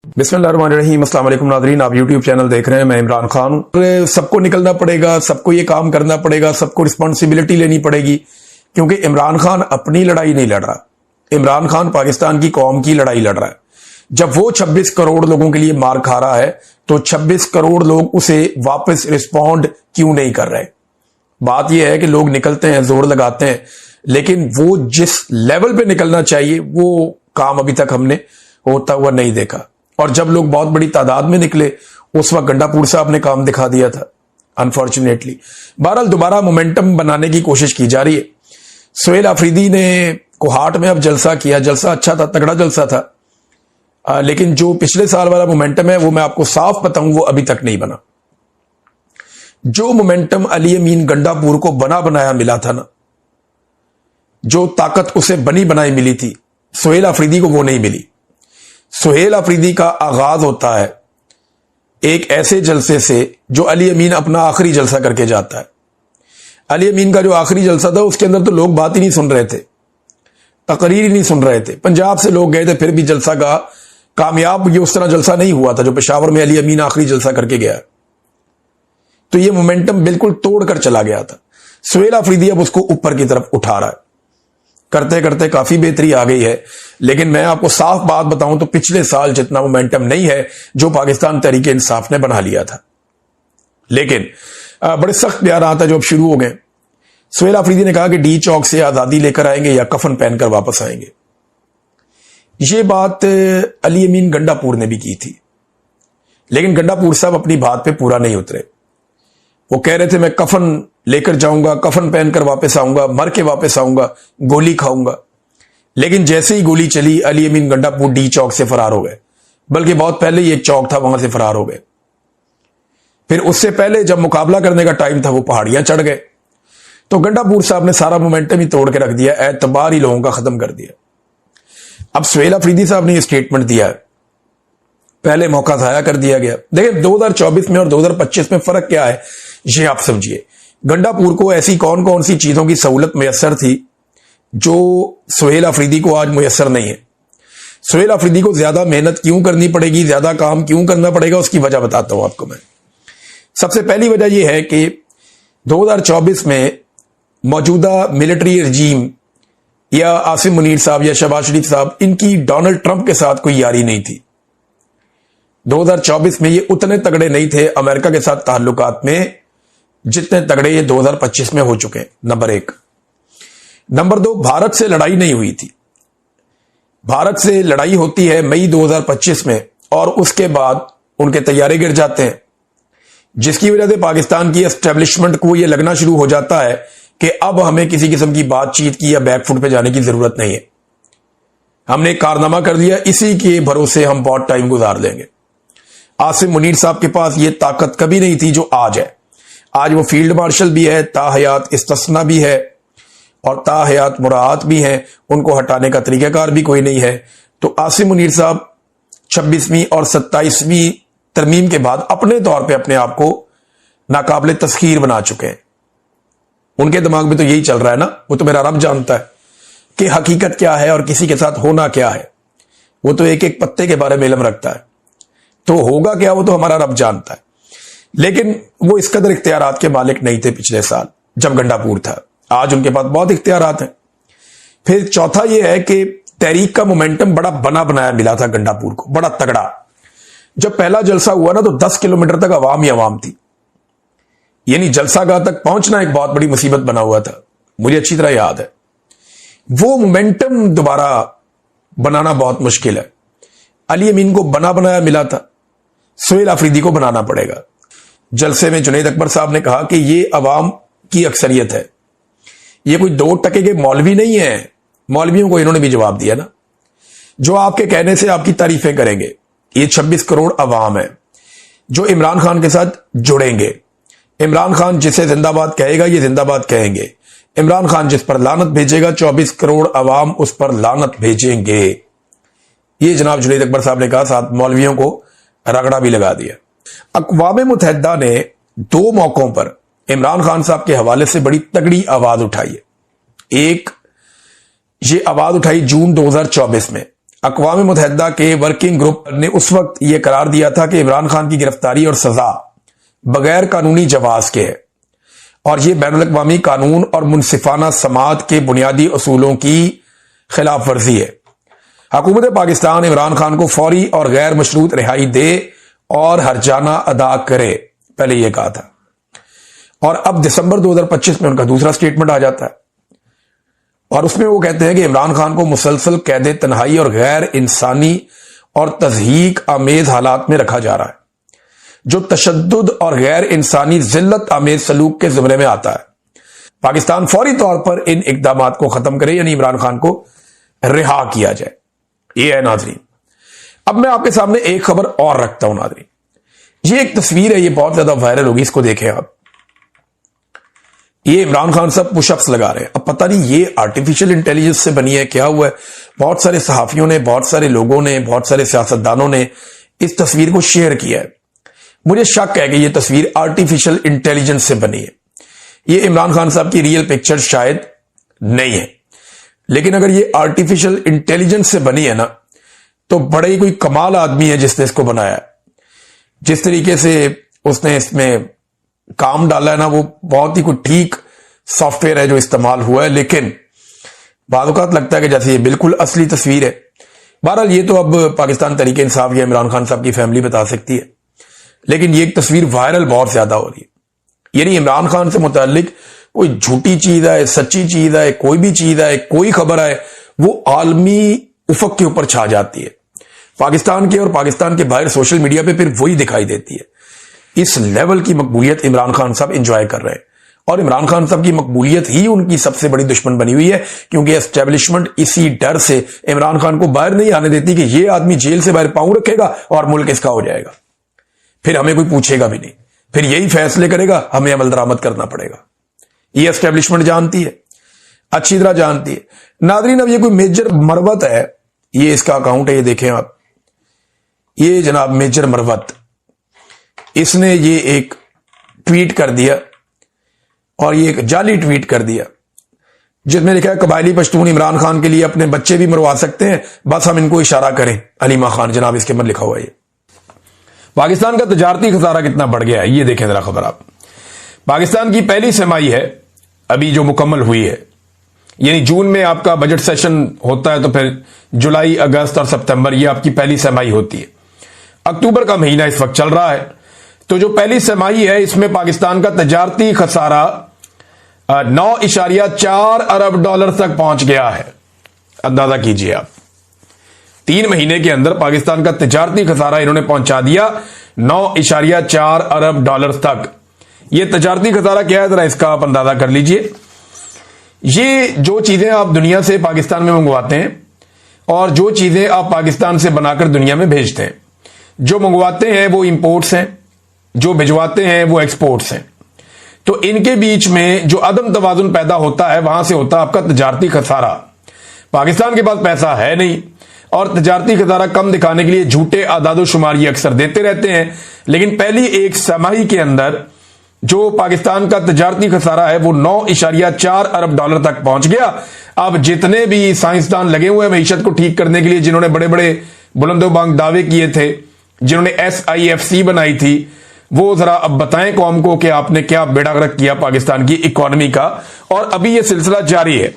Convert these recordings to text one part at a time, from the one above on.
बिस्मिल्लाहिर्रहमानिर्रहीम। अस्सलाम वालेकुम नाज़रीन, आप यूट्यूब चैनल देख रहे हैं। मैं इमरान खान हूं। सबको निकलना पड़ेगा, सबको ये काम करना पड़ेगा, सबको रिस्पॉन्सिबिलिटी लेनी पड़ेगी, क्योंकि इमरान खान अपनी लड़ाई नहीं लड़ रहा। इमरान खान पाकिस्तान की कौम की लड़ाई लड़ रहा है। जब वो 26 करोड़ लोगों के लिए मार खा रहा है तो 26 करोड़ लोग उसे वापस रिस्पॉन्ड क्यों नहीं कर रहे। बात यह है कि लोग निकलते हैं, जोर लगाते हैं, लेकिन वो जिस लेवल पे निकलना चाहिए वो काम अभी तक हमने होता हुआ नहीं देखा। और जब लोग बहुत बड़ी तादाद में निकले उस वक्त गंडापुर साहब ने काम दिखा दिया था, अनफॉर्चुनेटली। बहरहाल दोबारा मोमेंटम बनाने की कोशिश की जा रही है। सुहेल आफरीदी ने कोहाट में अब जलसा किया, जलसा अच्छा था, तगड़ा जलसा था, लेकिन जो पिछले साल वाला मोमेंटम है वो मैं आपको साफ बताऊं वो अभी तक नहीं बना। जो मोमेंटम अली अमीन गंडापुर को बना बनाया मिला था ना, जो ताकत उसे बनी बनाई मिली थी, सुहेल आफरीदी को वो नहीं मिली। सुहेल आफरीदी का आगाज होता है एक ऐसे जलसे से जो अली अमीन अपना आखिरी जलसा करके जाता है। अली अमीन का जो आखिरी जलसा था उसके अंदर तो लोग बात ही नहीं सुन रहे थे, तकरीर ही नहीं सुन रहे थे। पंजाब से लोग गए थे, फिर भी जलसा का कामयाब ये उस तरह जलसा नहीं हुआ था जो पेशावर में अली अमीन आखिरी जलसा करके गया। तो ये मोमेंटम बिल्कुल तोड़कर चला गया था। सुहेल आफरीदी अब उसको ऊपर की तरफ उठा रहा है, करते करते काफी बेहतरी आ गई है। लेकिन मैं आपको साफ बात बताऊं तो पिछले साल जितना मोमेंटम नहीं है जो पाकिस्तान तहरीक इंसाफ ने बना लिया था। लेकिन बड़े सख्त बयान था जो अब शुरू हो गए। सुहेल आफरीदी ने कहा कि डी चौक से आजादी लेकर आएंगे या कफन पहनकर वापस आएंगे। ये बात अली अमीन गंडापुर ने भी की थी, लेकिन गंडापुर साहब अपनी बात पे पूरा नहीं उतरे। वो कह रहे थे मैं कफन लेकर जाऊंगा, कफन पहनकर वापस आऊंगा, मर के वापस आऊंगा, गोली खाऊंगा। लेकिन जैसे ही गोली चली अली अमीन गंडापुर डी चौक से फरार हो गए, बल्कि बहुत पहले ही एक चौक था वहां से फरार हो गए। फिर उससे पहले जब मुकाबला करने का टाइम था वो पहाड़ियां चढ़ गए। तो गंडापुर साहब ने सारा मोमेंटम ही तोड़ के रख दिया, एतबार ही लोगों का खत्म कर दिया। अब सुहेल आफरीदी साहब ने यह स्टेटमेंट दिया है, पहले मौका जाया कर दिया गया। देखिए 2024 में और 2025 में फर्क क्या है ये आप समझिए। गंडापुर को ऐसी कौन कौन सी चीजों की सहूलत मुयस्सर थी जो सुहेल आफरीदी को आज मुयस्सर नहीं है। सुहेल आफरीदी को ज्यादा मेहनत क्यों करनी पड़ेगी, ज्यादा काम क्यों करना पड़ेगा, उसकी वजह बताता हूं आपको मैं। सबसे पहली वजह यह है कि 2024 में मौजूदा मिलिट्री रजीम या आसिम मुनीर साहब या शहबाज शरीफ साहब, इनकी डोनाल्ड ट्रंप के साथ कोई यारी नहीं थी। 2024 में ये उतने तगड़े नहीं थे अमेरिका के साथ ताल्लुकात में जितने तगड़े ये 2025 में हो चुके हैं, नंबर एक। नंबर दो, भारत से लड़ाई नहीं हुई थी। भारत से लड़ाई होती है मई 2025 में और उसके बाद उनके तैयारे गिर जाते हैं, जिसकी वजह से पाकिस्तान की एस्टेब्लिशमेंट को यह लगना शुरू हो जाता है कि अब हमें किसी किस्म की बातचीत की या बैकफुट पे जाने की जरूरत नहीं है। हमने कारनामा कर लिया, इसी के भरोसे हम बहुत टाइम गुजार लेंगे। आसिम मुनीर साहब के पास यह ताकत कभी नहीं थी जो आज है। आज वो फील्ड मार्शल भी है, ताहयात इस्तिस्ना भी है और ताहयात मुरात भी है, उनको हटाने का तरीकाकार भी कोई नहीं है। तो आसिम मुनीर साहब 26वीं और 27वीं तरमीम के बाद अपने तौर पे अपने आप को नाकाबिल तस्खीर बना चुके हैं। उनके दिमाग में तो यही चल रहा है ना, वो तो मेरा रब जानता है कि हकीकत क्या है और किसी के साथ होना क्या है। वो तो एक एक पत्ते के बारे में इल्म रखता है, तो होगा क्या वो तो हमारा रब जानता है। लेकिन वो इस कदर इख्तियारात के मालिक नहीं थे पिछले साल जब गंडापुर था। आज उनके पास बहुत इख्तियारात हैं। फिर चौथा ये है कि तहरीक का मोमेंटम बड़ा बना बनाया मिला था गंडापुर को, बड़ा तगड़ा। जब पहला जलसा हुआ ना तो 10 किलोमीटर तक आवाम ही आवाम थी, यानी जलसागाह तक पहुंचना एक बहुत बड़ी मुसीबत बना हुआ था, मुझे अच्छी तरह याद है। वो मोमेंटम दोबारा बनाना बहुत मुश्किल है। अली अमीन को बना बनाया मिला था, सुहेल आफरीदी को बनाना पड़ेगा। जलसे में जुनैद अकबर साहब ने कहा कि ये अवाम की अक्सरियत है, ये कोई 2% के मौलवी नहीं है। मौलवियों को इन्होंने भी जवाब दिया ना, जो आपके कहने से आपकी तारीफें करेंगे। ये 26 करोड़ अवाम है जो इमरान खान के साथ जुड़ेंगे। इमरान खान जिसे जिंदाबाद कहेगा ये जिंदाबाद कहेंगे। इमरान खान जिस पर लानत भेजेगा 24 करोड़ अवाम उस पर लानत भेजेंगे। ये जनाब जुनैद अकबर साहब ने कहा, साथ मौलवियों को रगड़ा भी लगा दिया। अक़वाम मुत्तहिदा ने 2 मौकों पर इमरान खान साहब के हवाले से बड़ी तगड़ी आवाज उठाई है। एक ये आवाज उठाई जून 2024 में, अक़वाम मुत्तहिदा के वर्किंग ग्रुप ने उस वक्त यह करार दिया था कि इमरान खान की गिरफ्तारी और सजा बगैर कानूनी जवाज के है और यह बैनुल अक़वामी कानून और मुनसिफाना समात के बुनियादी असूलों की खिलाफ वर्जी है। हुकूमत पाकिस्तान इमरान खान को फौरी और गैर मशरूत रिहाई दे और हर्जाना अदा करे, पहले यह कहा था। और अब दिसंबर 2025 में उनका दूसरा स्टेटमेंट आ जाता है और उसमें वो कहते हैं कि इमरान खान को मुसलसल कैद तन्हाई और गैर इंसानी और तज़हीक आमेज हालात में रखा जा रहा है, जो तशद्दुद और गैर इंसानी जिल्लत आमेज सलूक के ज़ुमरे में आता है। पाकिस्तान फौरी तौर पर इन इक़दामात को खत्म करे, यानी इमरान खान को रिहा किया जाए। यह है नाज़रीन। अब मैं आपके सामने एक खबर और रखता हूं नाज़रीन। ये एक तस्वीर है, ये बहुत ज्यादा वायरल होगी, इसको देखें आप। ये इमरान खान साहब पुशअप्स लगा रहे हैं। अब पता नहीं ये आर्टिफिशियल इंटेलिजेंस से बनी है, क्या हुआ है। बहुत सारे सहाफियों ने, बहुत सारे लोगों ने, बहुत सारे सियासतदानों ने इस तस्वीर को शेयर किया है। मुझे शक है कि यह तस्वीर आर्टिफिशियल इंटेलिजेंस से बनी है। ये इमरान खान साहब की रियल पिक्चर शायद नहीं है, लेकिन अगर ये आर्टिफिशियल इंटेलिजेंस से बनी है ना, तो बड़ा ही कोई कमाल आदमी है जिसने इसको बनाया। जिस तरीके से उसने इसमें काम डाला है ना, वो बहुत ही कोई ठीक सॉफ्टवेयर है जो इस्तेमाल हुआ है, लेकिन बाद औक़ात लगता है कि जैसे ये बिल्कुल असली तस्वीर है। बहरहाल ये तो अब पाकिस्तान तहरीक इंसाफ या इमरान खान साहब की फैमिली बता सकती है, लेकिन ये एक तस्वीर वायरल बहुत ज्यादा हो रही है। यानी इमरान खान से मुतालिक कोई झूठी चीज है, सच्ची चीज है, कोई भी चीज है, कोई खबर है, वो आलमी उफक के ऊपर छा जाती है। पाकिस्तान के और पाकिस्तान के बाहर सोशल मीडिया पे फिर वही दिखाई देती है। इस लेवल की मकबूलियत इमरान खान साहब एंजॉय कर रहे हैं और इमरान खान साहब की मकबूलियत ही उनकी सबसे बड़ी दुश्मन बनी हुई है, क्योंकि एस्टेब्लिशमेंट इसी डर से इमरान खान को बाहर नहीं आने देती कि ये आदमी जेल से बाहर पांव रखेगा और मुल्क इसका हो जाएगा, फिर हमें कोई पूछेगा भी नहीं, फिर यही फैसले करेगा, हमें अमल दरामद करना पड़ेगा। ये एस्टेब्लिशमेंट जानती है, अच्छी तरह जानती है। नादरीन, अब ये कोई मेजर मरवत है, ये इसका अकाउंट है, ये देखें आप, ये जनाब मेजर मरवत, इसने ये एक ट्वीट कर दिया और ये एक जाली ट्वीट कर दिया जिसमें लिखा है कबायली पश्तून इमरान खान के लिए अपने बच्चे भी मरवा सकते हैं, बस हम इनको इशारा करें। अलीमा खान जनाब इसके अंदर लिखा हुआ है। पाकिस्तान का तजारती खसारा कितना बढ़ गया है, ये देखें जरा खबर आप। पाकिस्तान की पहली छमाही है अभी जो मुकम्मल हुई है, यानी जून में आपका बजट सेशन होता है, तो फिर जुलाई, अगस्त और सितंबर ये आपकी पहली छमाही होती है। अक्टूबर का महीना इस वक्त चल रहा है, तो जो पहली छमाही है इसमें पाकिस्तान का तजारती खसारा 9.4 अरब डॉलर तक पहुंच गया है। अंदाजा कीजिए आप, 3 महीने के अंदर पाकिस्तान का तजारती खसारा इन्होंने पहुंचा दिया 9.4 अरब डॉलर तक। यह तजारती खसारा क्या है, जरा इसका आप अंदाजा कर लीजिए। ये जो चीजें आप दुनिया से पाकिस्तान में मंगवाते हैं और जो चीजें आप पाकिस्तान से बनाकर दुनिया में भेजते हैं, जो मंगवाते हैं वो इंपोर्ट्स हैं, जो भिजवाते हैं वो एक्सपोर्ट्स हैं। तो इनके बीच में जो अदम तवाजुन पैदा होता है, वहां से होता है आपका तजारती खसारा। पाकिस्तान के पास पैसा है नहीं और तजारती खसारा कम दिखाने के लिए झूठे आदादो शुमार ये अक्सर देते रहते हैं, लेकिन पहली एक छमाही के अंदर जो पाकिस्तान का तजारती खसारा है वो 9.4 अरब डॉलर तक पहुंच गया। अब जितने भी साइंसदान लगे हुए हैं मईशत को ठीक करने के लिए, जिन्होंने बड़े बड़े बुलंदोबांग दावे किए थे, जिन्होंने SIFC बनाई थी, वो जरा अब बताएं कौम को कि आपने क्या बेड़ा गर्क किया पाकिस्तान की इकोनॉमी का। और अभी यह सिलसिला जारी है।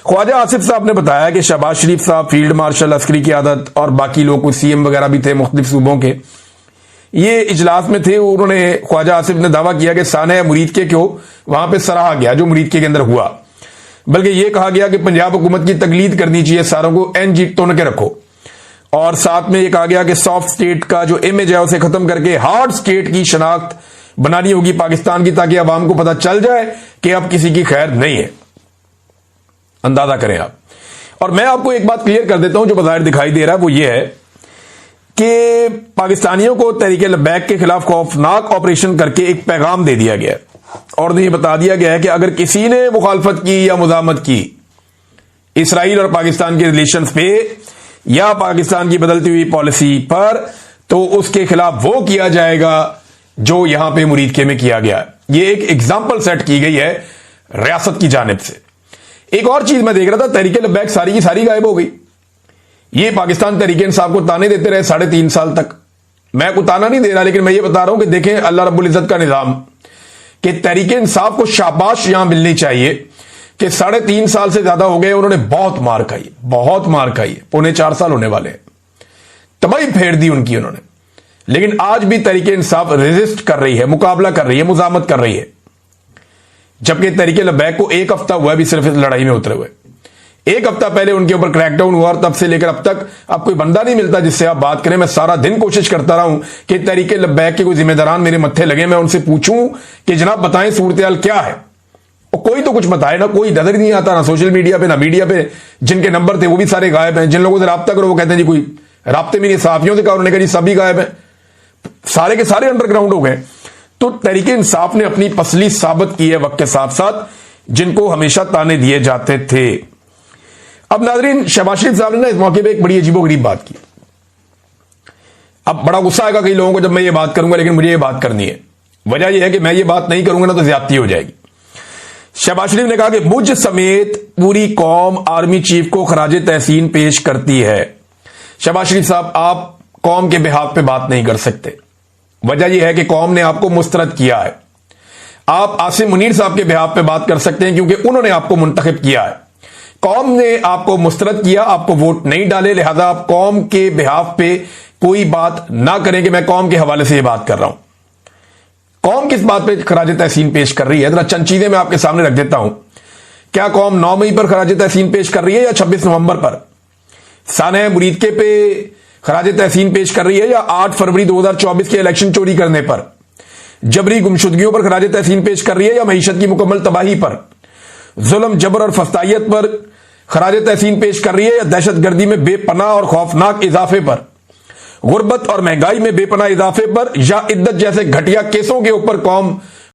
ख्वाजा आसिफ साहब ने बताया कि शहबाज शरीफ साहब, फील्ड मार्शल अस्करी क़यादत और बाकी लोग, कुछ CM वगैरह भी थे मुख्तलिफ सूबों के, ये इजलास में थे। उन्होंने, ख्वाजा आसिफ ने दावा किया कि साने मुरीदके को वहां पे सराहा गया जो मुरीदके के अंदर हुआ, बल्कि यह कहा गया कि पंजाब हुकूमत की तकलीद करनी चाहिए, सारों को NG तोड़ के रखो। और साथ में यह कहा गया कि सॉफ्ट स्टेट का जो इमेज है उसे खत्म करके हार्ड स्टेट की शनाख्त बनानी होगी पाकिस्तान की, ताकि अवाम को पता चल जाए कि अब किसी की खैर नहीं है। अंदाजा करें आप। और मैं आपको एक बात क्लियर कर देता हूं, जो बाहर दिखाई दे रहा है वो ये है कि पाकिस्तानियों को तहरीक लब्बैक के खिलाफ खौफनाक ऑपरेशन करके एक पैगाम दे दिया गया और ये बता दिया गया है कि अगर किसी ने मुखालफत की या मुजामत की इसराइल और पाकिस्तान के रिलेशंस पे या पाकिस्तान की बदलती हुई पॉलिसी पर, तो उसके खिलाफ वो किया जाएगा जो यहां पे मुरीदके में किया गया। ये एक एग्जाम्पल सेट की गई है रियासत की जानिब से। एक और चीज मैं देख रहा था, तहरीक लब्बैक सारी की सारी गायब हो गई। ये पाकिस्तान तहरीक इंसाफ को ताने देते रहे 3.5 साल तक। मैं को ताना नहीं दे रहा, लेकिन मैं ये बता रहा हूं कि देखें अल्लाह रब्बुल इज्जत का निजाम कि तहरीक इंसाफ को शाबाश यहां मिलनी चाहिए कि 3.5 साल से ज्यादा हो गए, उन्होंने बहुत मार खाई, बहुत मार खाई। 3.25 साल होने वाले हैं, तबाही फेर दी उनकी उन्होंने। लेकिन आज भी तहरीक इंसाफ रेजिस्ट कर रही है, मुकाबला कर रही है, मुजामत कर रही है। जबकि तहरीक लब्बैक को 1 हफ्ता हुआ भी सिर्फ इस लड़ाई में उतरे हुए। 1 हफ्ता पहले उनके ऊपर क्रैकडाउन हुआ और तब से लेकर अब तक अब कोई बंदा नहीं मिलता जिससे आप बात करें। मैं सारा दिन कोशिश करता रहा हूं कि तहरीक लब्बैक के कोई जिम्मेदारान मेरे मत्थे लगे, मैं उनसे पूछूं कि जनाब बताएं सूरत-ए-हाल क्या है। और कोई तो कुछ बताए ना, कोई नजर ही नहीं आता, ना सोशल मीडिया पे ना मीडिया पे। जिनके नंबर थे वो भी सारे गायब हैं। जिन लोगों से रब्ता करो वो कहते हैं जी कोई राब्ते में नहीं। सहाफियों से कहा, उन्होंने कहा जी सभी गायब हैं, सारे के सारे अंडरग्राउंड हो गए। तो तहरीक इंसाफ ने अपनी पसली साबित की है वक्त के साथ साथ, जिनको हमेशा ताने दिए जाते थे। अब नाजरीन, शहबाज शरीफ साहब ने ना इस मौके पे एक बड़ी अजीबोगरीब बात की। अब बड़ा गुस्सा आएगा कई लोगों को जब मैं ये बात करूंगा, लेकिन मुझे ये बात करनी है। वजह यह है कि मैं ये बात नहीं करूंगा ना तो ज्यादती हो जाएगी। शहबाज शरीफ ने कहा कि मुझ समेत पूरी कौम आर्मी चीफ को खराज तहसीन पेश करती है। शहबाज शरीफ साहब, आप कौम के बिहाफ पे बात नहीं कर सकते। वजह यह है कि कौम ने आपको मुस्तरद किया है। आप आसिम मुनीर साहब के बिहाफ पे बात कर सकते हैं क्योंकि उन्होंने आपको मुंतखब किया है। कौम ने आपको मुस्तरद किया, आपको वोट नहीं डाले, लिहाजा आप कौम के बिहाफ पे कोई बात ना करें कि मैं कौम के हवाले से यह बात कर रहा हूं। कौम किस बात पे खराज तहसीन पेश कर रही है, जरा चंद चीजें मैं आपके सामने रख देता हूं। क्या कौम 9 मई पर खराज तहसीन पेश कर रही है या 26 नवंबर पर? साने मुरीदके पे खराज तहसीन पेश कर रही है या 8 फरवरी 2024 के इलेक्शन चोरी करने पर? जबरी गुमशुदगियों पर खराज तहसीन पेश कर रही है या मईशत की मुकम्मल तबाही पर? जुल्म, जबर और फस्तायत पर खराज तहसीन पेश कर रही है या दहशतगर्दी में बेपनाह और खौफनाक इजाफे पर? गुर्बत और महंगाई में बेपनाह इजाफे पर या इद्दत जैसे घटिया केसों के ऊपर कौम